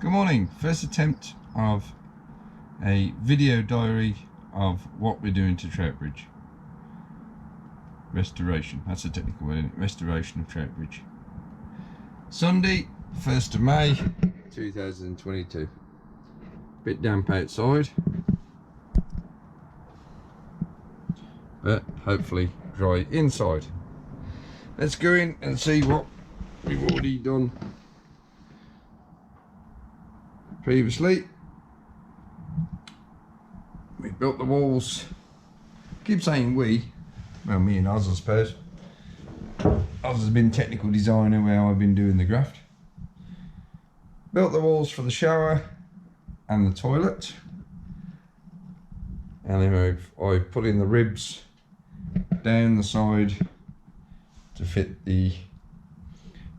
Good morning. First attempt of a video diary of what we're doing to Troutbridge. Restoration, that's a technical word, isn't it? Restoration of Troutbridge. Sunday, 1st of May 2022. Bit damp outside, but hopefully dry inside. Let's go in and see what we've already done previously. We built the walls. Keep saying we, well, me and Oz, I suppose. Oz has been technical designer where I've been doing the graft. Built the walls for the shower and the toilet, and then I've put in the ribs down the side to fit the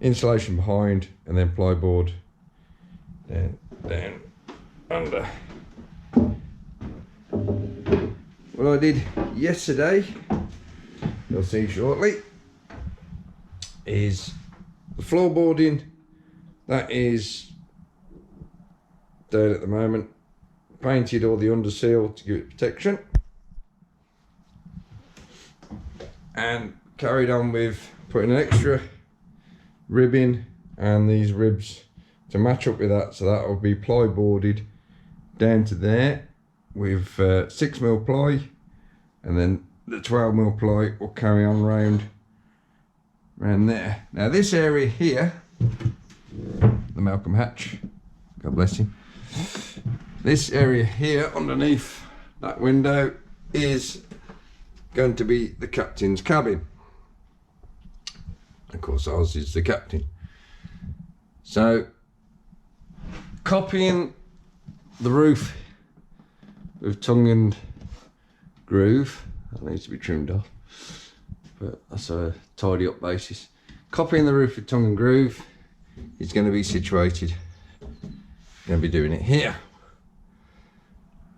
insulation behind, and then plyboard down under. What I did yesterday, you'll see shortly, is the floorboarding. That is down at the moment. Painted all the under seal to give it protection, and carried on with putting an extra rib in and these ribs to match up with that, so that will be plyboarded down to there with 6mm ply, and then the 12mm ply will carry on round there. Now this area here, the Malcolm Hatch, God bless him, this area here underneath that window is going to be the captain's cabin. Of course ours is the captain. So copying the roof with tongue and groove, that needs to be trimmed off, but that's a tidy up basis. Copying the roof with tongue and groove is going to be situated, going to be doing it here.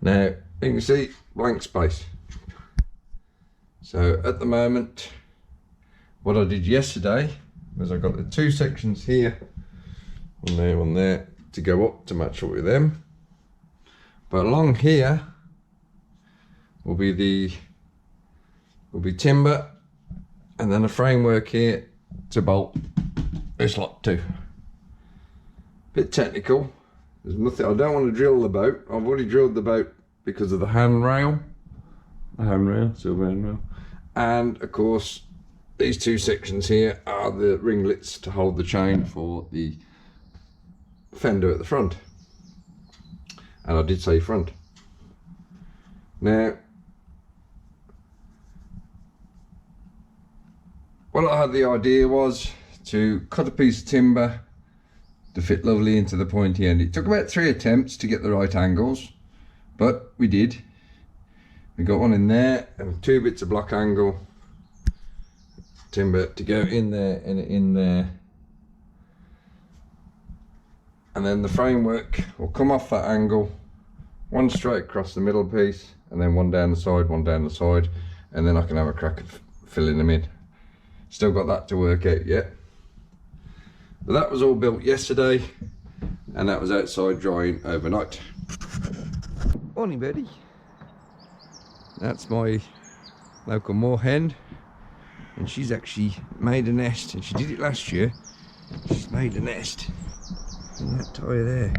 Now you can see blank space. So at the moment, what I did yesterday was I got the two sections here, one there, to go up to match up with them. But along here will be timber, and then a framework here to bolt this lot too. Bit technical. There's nothing. I don't want to drill the boat. I've already drilled the boat because of the handrail, silver handrail, and of course these two sections here are the ringlets to hold the chain for the fender at the front. And I did say front. Now what I had the idea was to cut a piece of timber to fit lovely into the pointy end. It took about 3 attempts to get the right angles, but we did. We got one in there and 2 bits of block angle timber to go in there and in there, and then the framework will come off that angle, one straight across the middle piece, and then one down the side, and then I can have a crack at filling them in. Still got that to work out yet, but that was all built yesterday, and that was outside drying overnight. Morning, Betty. That's my local moorhen, and she's actually made a nest, and she did it last year. She's made a nest in that tyre there.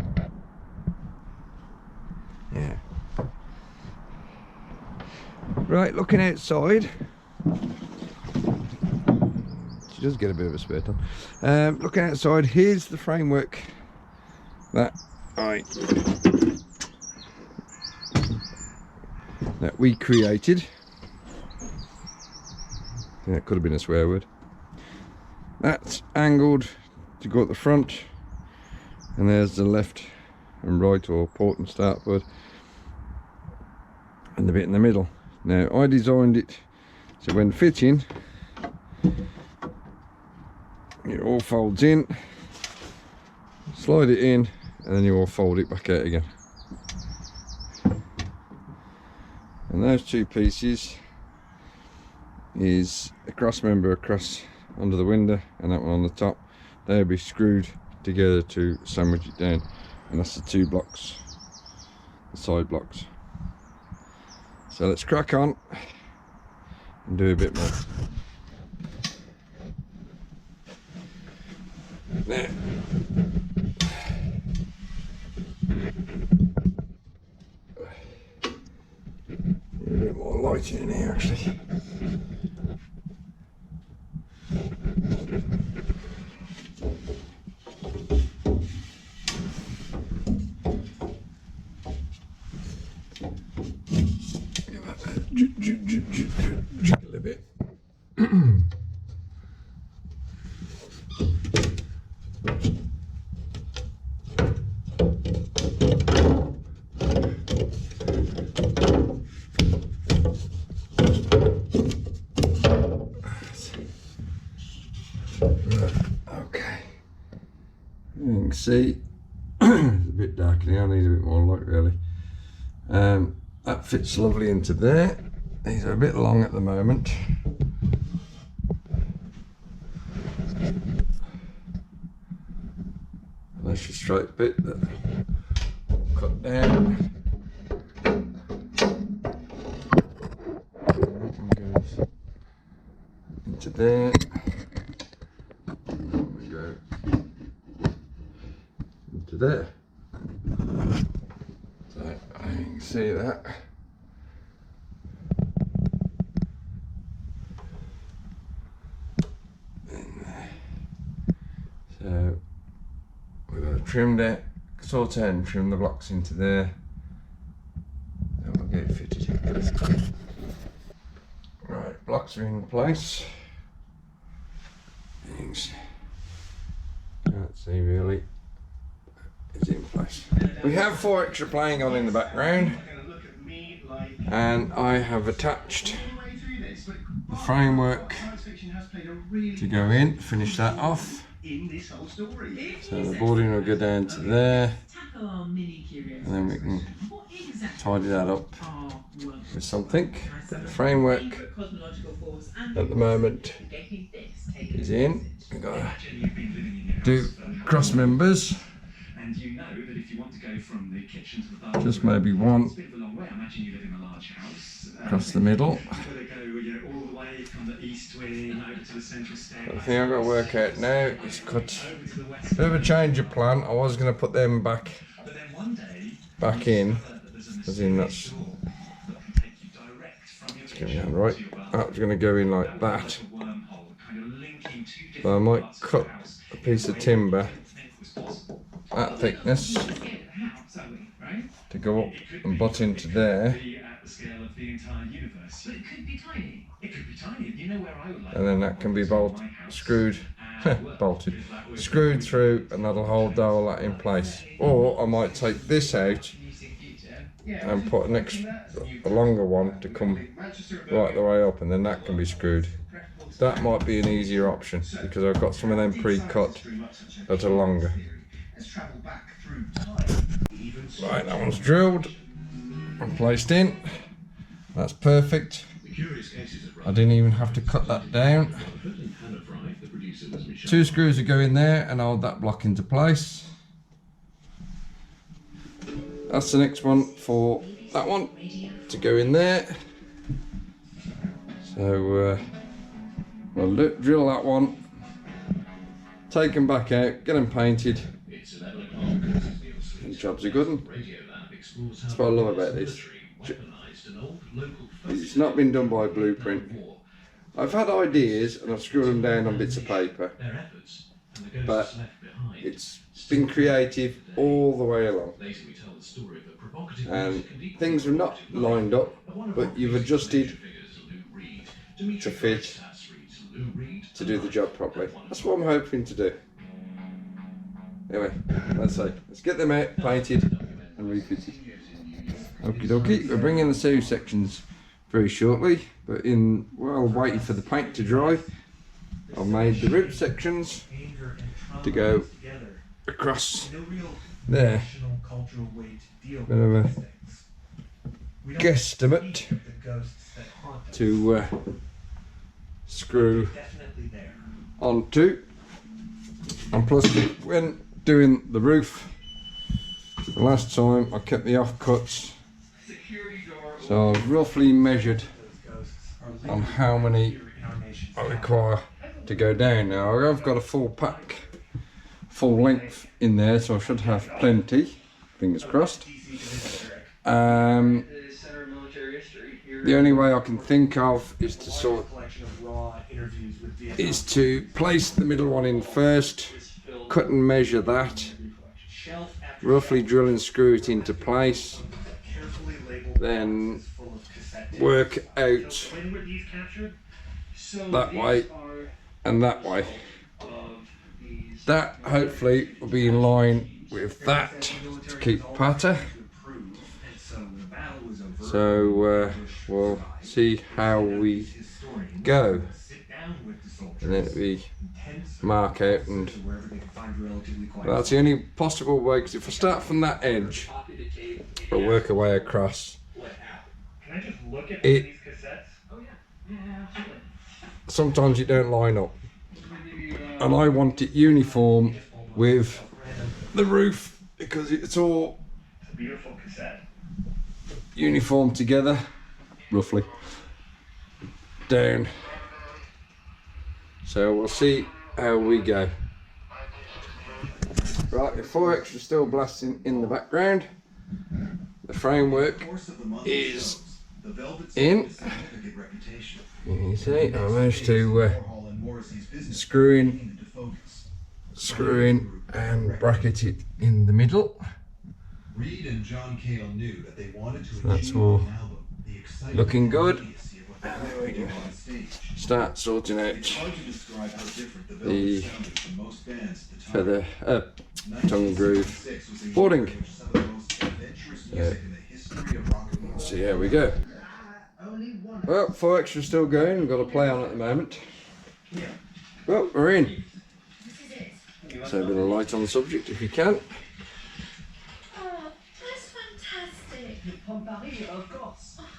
Yeah. Right, looking outside, she does get a bit of a spare time. Looking outside, here's the framework that we created. Yeah, it could have been a swear word. That's angled to go at the front, and there's the left and right, or port and starboard, and the bit in the middle. Now I designed it so when fitting it all folds in, slide it in, and then you all fold it back out again. And those 2 pieces is a cross member across under the window, and that one on the top. They'll be screwed together to sandwich it down. and that's the 2 blocks, the side blocks. So let's crack on and do a bit more. There. A bit more lighting in here actually. Jiggle a bit. Okay. You can see it's a bit dark in here. I need a bit more light really. That fits lovely into there. These are a bit long at the moment. That's your straight bit that I'll cut down. And goes into there. And we go into there. So you can see that. So we're going to trim that, sort out and trim the blocks into there, and we'll get it fitted. Right, blocks are in place. Things can't see really. It's in place. We have 4 extra playing on in the background, and I have attached the framework to go in, finish that off. So the boarding will go down to there, and then we can tidy that up with something. The framework at the moment is in. We've got to do cross members. And you know that if you want to go from the kitchen to the bathroom, just maybe one it's a bit of a long way. I imagine you live in a large house. Across the middle. You've got to go all the way from the east wing over to the central stairway. The thing I've got to work out now is cut a bit of a change of plan. I was going to put them back in, as in that's it's going to be right. That's going to go in like that. So I might cut a piece of timber that thickness to go up and butt into there, and then that can be screwed through, and that'll hold all that in place. Or I might take this out and put a longer one to come right the way up, and then that can be screwed. That might be an easier option because I've got some of them pre-cut that are longer. Right, that one's drilled and placed in. That's perfect. I didn't even have to cut that down. 2 screws will go in there and hold that block into place. That's the next one for that one to go in there. So we'll drill that one, take them back out, get them painted. The job's a good one. That's what I love about this. It's not been done by blueprint. I've had ideas and I've screwed them down on bits of paper, but it's been creative all the way along. And things are not lined up, but you've adjusted to fit to do the job properly. That's what I'm hoping to do. Anyway, let's get them out, painted and refitted. Okie dokie, we're bringing the sew sections very shortly, but while waiting for the paint to dry, I've made the rib sections to go across there. Bit of a guesstimate to screw onto, and plus when doing the roof Last time I kept the offcuts, so I've roughly measured on how many I require to go down. Now I've got a full pack, full length in there, so I should have plenty, fingers crossed. The only way I can think of is to place the middle one in first, cut and measure that, roughly drill and screw it into place, then work out that way and that way. That hopefully will be in line with that to keep patter. So we'll see how we go, and then it'll be mark out, and that's the only possible way, because if I start from that edge I'll work our way across, sometimes it don't line up, and I want it uniform with the roof because it's all uniform together, roughly down. So we'll see how we go. Right, the 4X is still blasting in the background. The framework is in. You see, I managed to screw in and bracket it in the middle. Reed and John Cale knew that they wanted to That's all looking good. We can start sorting out the feather, tongue groove boarding. See how we go. Well, 4X is still going. We've got a play on at the moment. Well, we're in. So a bit of light on the subject if you can.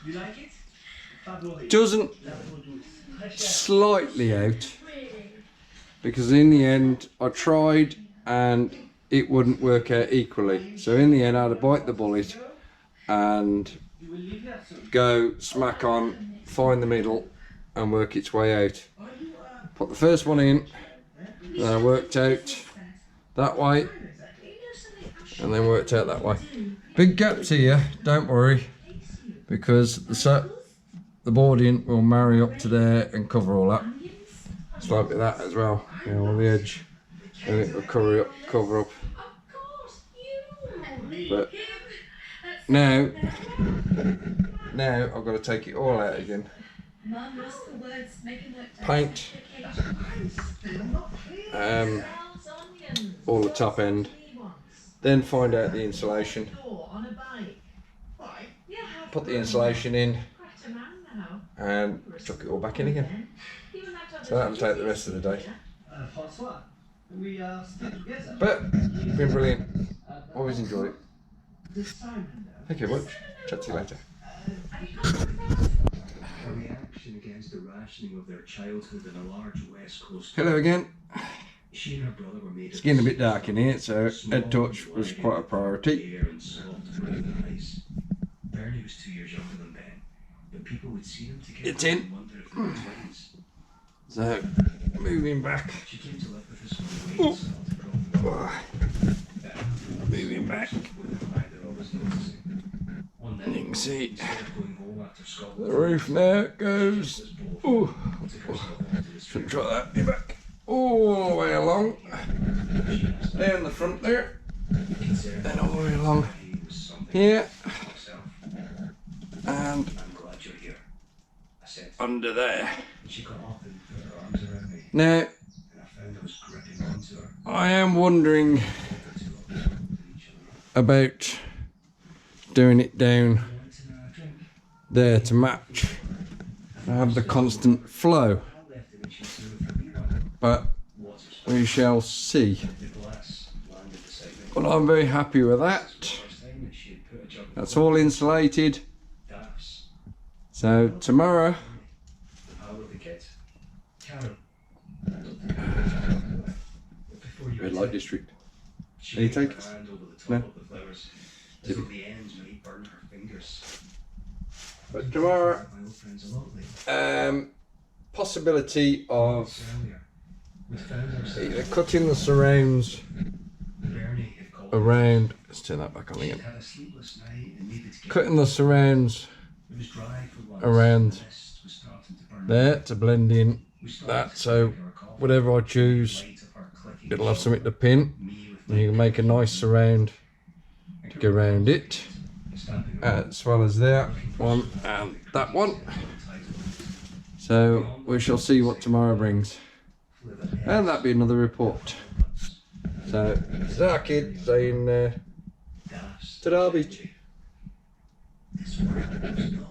You like it? Doesn't slightly out, because in the end I tried and it wouldn't work out equally. So in the end I had to bite the bullet and go smack on, find the middle and work its way out. Put the first one in, then I worked out that way and then worked out that way. Big gaps here, don't worry, because the boarding will marry up to there and cover all that. It's like that as well, you know, on the edge, and it will cover up. But now I've got to take it all out again. Paint all the top end, then find out the insulation. Put the insulation in and chuck it all back in again. So that'll take the rest of the day. But it's been brilliant. Always enjoy it. Thank you very much. Chat to you later. A reaction against the rationing of their childhood in a large West Coast. Hello again. She and her brother were made. It's getting a bit dark in here, so head touch was quite a priority. Bernie was 2 years younger than Ben, but people would see them together. It's in. And wonder if they were twins. So moving back. She came to live with us one way. Moving back. And you can see the roof now goes. Ooh. Shouldn't try that. You're back. All the way along. Down the front there. Then all the way along here. And under there. Now, I am wondering about doing it down there to match. I have the constant flow, but we shall see. But I'm very happy with that. That's all insulated. So tomorrow, red light district. She Are you laid her taking? hand over the top No. of the flowers, as though the ends might burn her fingers. But tomorrow, My old friends a lot lately. possibility of Earlier, we found ourselves. either cutting the surrounds Bernie had called. around. Let's turn that back on She'd again. had a sleepless night and needed to get. Cutting the surrounds It was dry for once. around The mist was starting to burn. there to blend in We started that. to So drink our coffee. whatever I choose, Light of her clicking it'll have shoulder. something to pin. Me with And you can make a nice surround to go around it, stamping her as well as that one and that one. So we shall see what tomorrow brings, and that'll be another report. So it's Ahh Kid saying Daft. ta-da beach. This world was no.